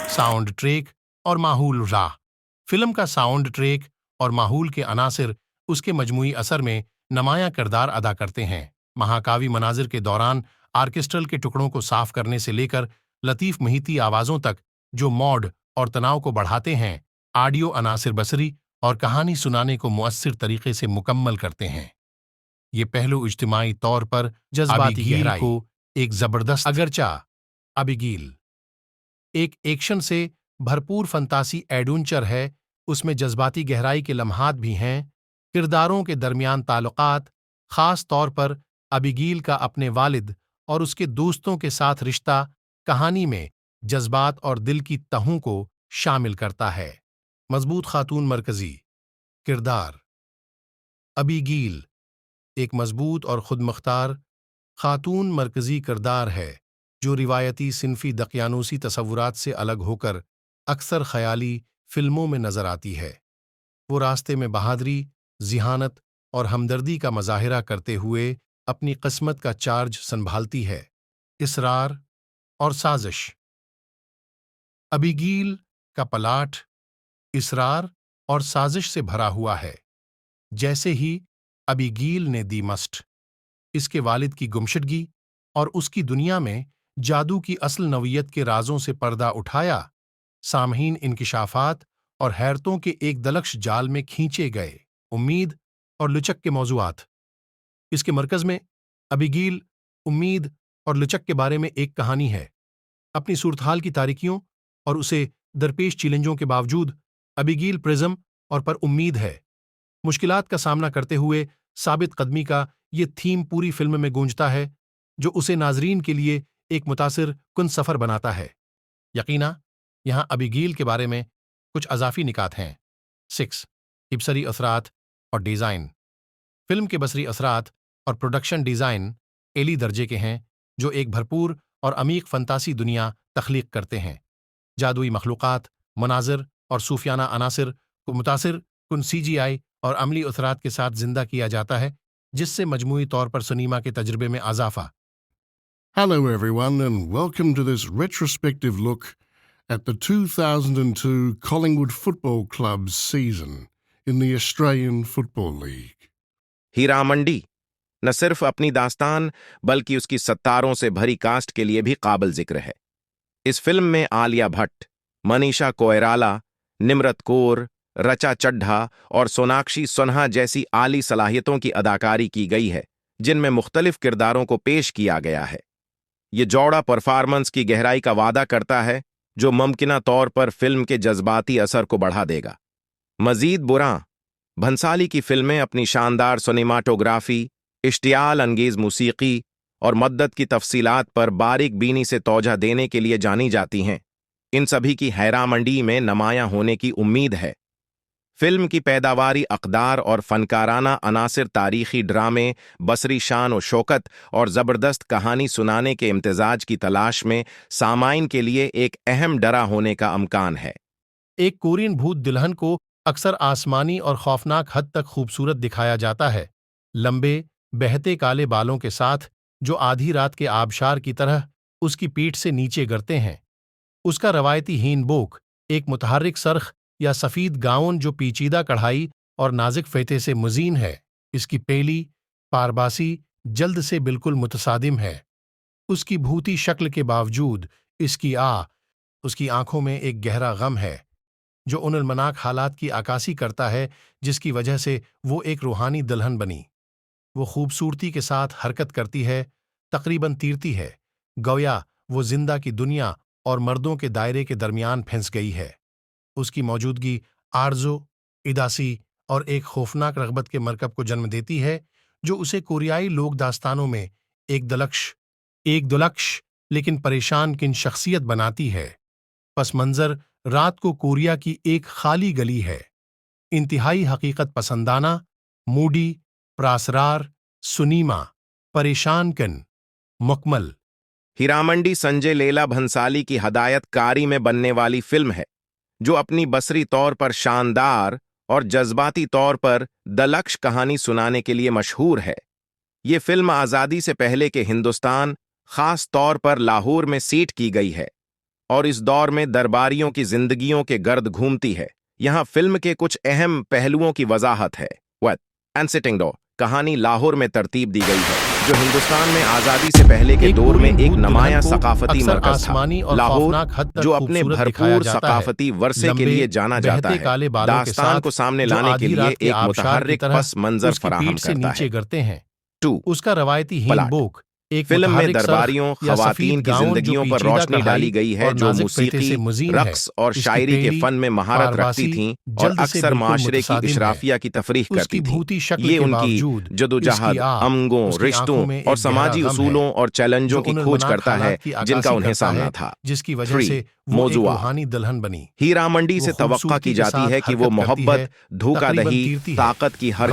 Sound track और माहौल राह। फिल्म का साउंड ट्रैक और माहौल के अनासिर उसके मजमूई असर में नुमायां किरदार अदा करते हैं। महाकावी मनाजिर के दौरान आर्केस्ट्रल के टुकड़ों को साफ करने से लेकर लतीफ़ महती आवाज़ों तक जो मौड और तनाव को बढ़ाते हैं, ऑडियो अनासिर बसरी और कहानी सुनाने को मुअस्सिर तरीके से मुकम्मल करते हैं। ये पहलू इज्तिमाई तौर पर जज्बाती गहराई को एक ज़बरदस्त अगरचा अबिगील एक एक्शन से भरपूर फंतासी एडवेंचर है, उसमें जज्बाती गहराई के लम्हात भी हैं। किरदारों के दरमियान ताल्लुकात, ख़ास तौर पर अबिगील का अपने वालिद और उसके दोस्तों के साथ रिश्ता, कहानी में जज्बात और दिल की तहों को शामिल करता है। मजबूत खातून मरकज़ी किरदार अबिगील एक मजबूत और खुदमुख्तार खातून मरकज़ी किरदार है जो रिवायती सिनफी दकियानूसी तसव्वुरात से अलग होकर अक्सर ख़याली फिल्मों में नज़र आती है। वो रास्ते में बहादुरी, ज़िहानत और हमदर्दी का मज़ाहिरा करते हुए अपनी किस्मत का चार्ज संभालती है। इसरार और साजिश। अबिगील का पलाट इसरार और साजिश से भरा हुआ है। जैसे ही अबिगील ने दी मस्ट इसके वालिद की गुमशुदगी और उसकी दुनिया में जादू की असल नवीयत के राजों से पर्दा उठाया, सामहीन इंकिशाफात और हैरतों के एक दलक्ष जाल में खींचे गए। उम्मीद और लुचक के मौज़ूआत। इसके मरकज़ में अबिगील, उम्मीद और लुचक के बारे में एक कहानी है। अपनी सूरतहाल की तारीकियों और उसे दरपेश चैलेंजों के बावजूद अबिगील प्रिज्म और पर उम्मीद है। मुश्किलात का सामना करते हुए साबित कदमी का ये थीम पूरी फिल्म में गूंजता है, जो उसे नाजरीन के लिए एक मुतासिर कुन सफ़र बनाता है। यकीना यहाँ अबिगील के बारे में कुछ अजाफी निकात हैं। 6 बसरी असरात और डिज़ाइन। फिल्म के बसरी असरात और प्रोडक्शन डिज़ाइन एली दर्जे के हैं, जो एक भरपूर और अमीक फंतासी दुनिया तख्लीक करते हैं। जादुई मखलूक़ात, मनाजिर और सूफियाना अनासिर को मुतासिर कुन CGI और अमली असरात के साथ जिंदा किया जाता है, जिससे मजमूई तौर पर सिनेमा के तजुर्बे में इजाफा। Hello everyone and welcome to this retrospective look at the 2002 Collingwood Football Club's season in the Australian Football League. Heera Mandi न सिर्फ अपनी दास्तान बल्कि उसकी सत्तारों से भरी कास्ट के लिए भी काबिल जिक्र है। इस फिल्म में आलिया भट्ट, मनीषा कोइराला, निम्रत कौर, रचा चड्ढा और सोनाक्षी सिन्हा जैसी आली सलाहियतों की अदाकारी की गई है, जिनमें मुख्तलिफ किरदारों को पेश किया गया है। ये जोड़ा परफॉर्मेंस की गहराई का वादा करता है, जो मुमकिना तौर पर फिल्म के जज्बाती असर को बढ़ा देगा। मजीद बुरा भंसाली की फिल्में अपनी शानदार सिनेमाटोग्राफी, इश्तियाल अंगेज मूसीकी और मद्दत की तफसीलात पर बारीक बीनी से तौजह देने के लिए जानी जाती हैं। इन सभी की हैरा मंडी में नुमायां होने की उम्मीद है। फिल्म की पैदावारी अक़दार और फनकाराना अनासिर तारीखी ड्रामे, बसरी शान और शौकत और ज़बरदस्त कहानी सुनाने के इम्तिजाज की तलाश में सामाइन के लिए एक अहम डरा होने का अमकान है। एक कोरियन भूत दुल्हन को अक्सर आसमानी और खौफनाक हद तक खूबसूरत दिखाया जाता है, लंबे बहते काले बालों के साथ, जो आधी रात के आबशार की तरह उसकी पीठ से नीचे गिरते हैं। उसका रवायती हीनबोक एक मुतहर्रिक सरख या सफ़ीद गाउन जो पेचीदा कढ़ाई और नाजुक फ़ेते से मुज़ीन है। इसकी पेली पारबासी जल्द से बिल्कुल मुतसादिम है। उसकी भूती शक्ल के बावजूद उसकी आंखों में एक गहरा गम है, जो उन अलमनाक हालात की आकासी करता है जिसकी वजह से वो एक रूहानी दुल्हन बनी। वो खूबसूरती के साथ हरकत करती है, तकरीबन तीरती है, गोया वो जिंदा की दुनिया और मर्दों के दायरे के दरमियान फंस गई है। उसकी मौजूदगी आरज़ो, इदासी और एक खौफनाक रग़बत के मरकब को जन्म देती है, जो उसे कोरियाई लोक दास्तानों में एक दुलक्ष लेकिन परेशान किन शख्सियत बनाती है। पस मंज़र रात को कोरिया की एक खाली गली है। इंतहाई हकीकत पसंदाना, मूडी, प्रासरार, सुनीमा, परेशान किन, मुकम्मल। हीरा मंडी संजय लीला भंसाली की हदायतकारी में बनने वाली फिल्म है, जो अपनी बसरी तौर पर शानदार और जज्बाती तौर पर दलक्ष कहानी सुनाने के लिए मशहूर है। ये फिल्म आज़ादी से पहले के हिंदुस्तान, ख़ास तौर पर लाहौर में सेट की गई है। और इस दौर में दरबारियों की जिंदगियों के गर्द घूमती है। यहाँ फिल्म के कुछ अहम पहलुओं की वजाहत है। एनसिटिंगडो कहानी लाहौर में तरतीब दी गई है, जो हिंदुस्तान में आजादी से पहले के दौर में एक नमाया सकाफती मरकज था। लाहौर, जो अपने भरपूर सकाफती वर्से के लिए जाना जाता है, दास्तान को सामने लाने के लिए एक मुतहर्रिक पस मंजर फराहम करता है। 2. उसका रवायती हिंदबोक फिल्म में दरबारियों, खवातीन की जिंदगियों पर रोशनी डाली गई है, जो मूसीकी, रक्स और शायरी के फन में महारत रखती थीं और अक्सर माशरे की इशराफिया की तफरीह करती थीं। ये उनकी जदोजहद, अमंगों, रिश्तों और समाजी उसूलों और चैलेंजों की खोज करता है जिनका उन्हें सामना था। जिसकी वजह से मौजूआ दुल्हन बनी। हीरा मंडी से तवक्का की जाती है कि वो मोहब्बत, धोखाधही, ताकत की हर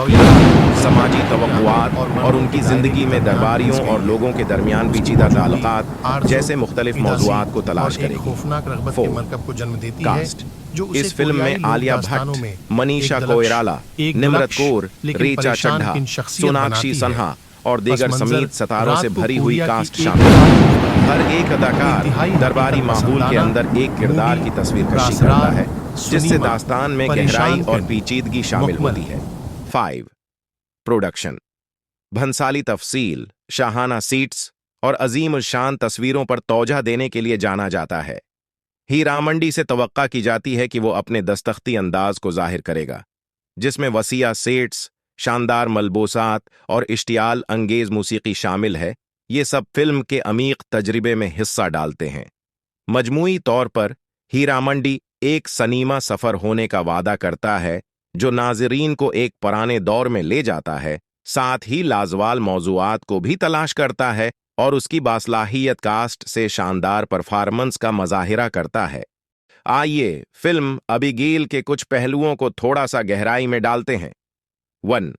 समाजी तवक्कुआत और उनकी जिंदगी में दरबारियों और लोगों के दरमियान पेचीदा ताल्लुकात जैसे मुख्तलिफ मौज़ूआत को तलाश करेगी। कास्ट: इस फिल्म में आलिया भट्ट, मनीषा कोइराला, निम्रत कौर, रीचा चड्ढा, सोनाक्षी सिन्हा और दीगर समेत सितारों से भरी हुई कास्ट शामिल है। हर एक अदाकार दरबारी माहौल के अंदर एक किरदार की तस्वीर कशी करता है, जिससे दास्तान में गहराई और पेचीदगी शामिल होती है। 5. प्रोडक्शन: भंसाली तफसील, शाहाना सीट्स और अजीम शान तस्वीरों पर तौजह देने के लिए जाना जाता है। हीरा मंडी से तवक्का की जाती है कि वो अपने दस्तख्ती अंदाज को जाहिर करेगा, जिसमें वसीया सेट्स, शानदार मलबूसात और इश्तियाल अंगेज मूसीकी शामिल है। ये सब फिल्म के अमीक तजर्बे में हिस्सा डालते हैं। मजमूई तौर पर हीरा मंडी एक सनीमा सफर होने का वादा करता है, जो नाज़रीन को एक पुराने दौर में ले जाता है, साथ ही लाजवाल मौज़ूआत को भी तलाश करता है और उसकी बासलाहियत कास्ट से शानदार परफॉर्मेंस का मज़ाहिरा करता है। आइए फिल्म अबीगेल के कुछ पहलुओं को थोड़ा सा गहराई में डालते हैं। 1.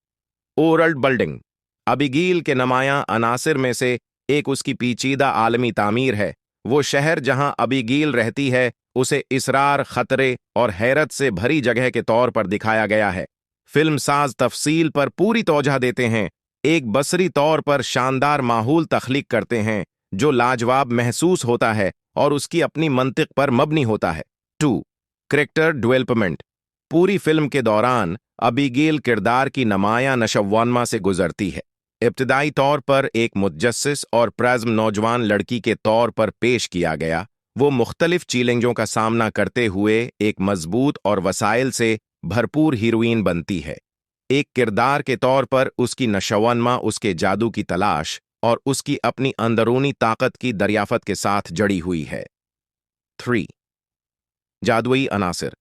वर्ल्ड बिल्डिंग: अबीगेल के नमाया अनासिर में से एक उसकी पेचीदा आलमी तामीर है। वो शहर जहां अबीगेल रहती है, उसे इसरार, खतरे और हैरत से भरी जगह के तौर पर दिखाया गया है। फिल्म साज तफसील पर पूरी तौजह देते हैं, एक बसरी तौर पर शानदार माहौल तख्लीक करते हैं जो लाजवाब महसूस होता है और उसकी अपनी मंतिक पर मबनी होता है। 2. कैरेक्टर डेवलपमेंट: पूरी फिल्म के दौरान अबीगेल किरदार की नमाया नशव्वानमा से गुजरती है। इब्तिदाई तौर पर एक मुतजस्सिस और प्रेज़्म नौजवान लड़की के तौर पर पेश किया गया, वो मुख्तलिफ चैलेंजों का सामना करते हुए एक मजबूत और वसाइल से भरपूर हीरोइन बनती है। एक किरदार के तौर पर उसकी नशव्वानमा उसके जादू की तलाश और उसकी अपनी अंदरूनी ताकत की दरियाफत के साथ जड़ी हुई है। 3. जादुई अनासिर: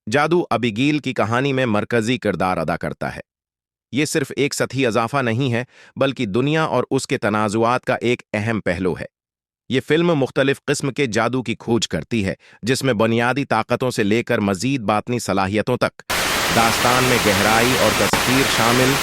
जादू अबीगेल की कहानी में मरकजी किरदार अदा करता है। ये सिर्फ एक सतही इजाफा नहीं है, बल्कि दुनिया और उसके तनाजुआत का एक अहम पहलू है। ये फिल्म मुख्तलिफ किस्म के जादू की खोज करती है, जिसमें बुनियादी ताकतों से लेकर मजीद बातनी सलाहियतों तक दास्तान में गहराई और तस्वीर शामिल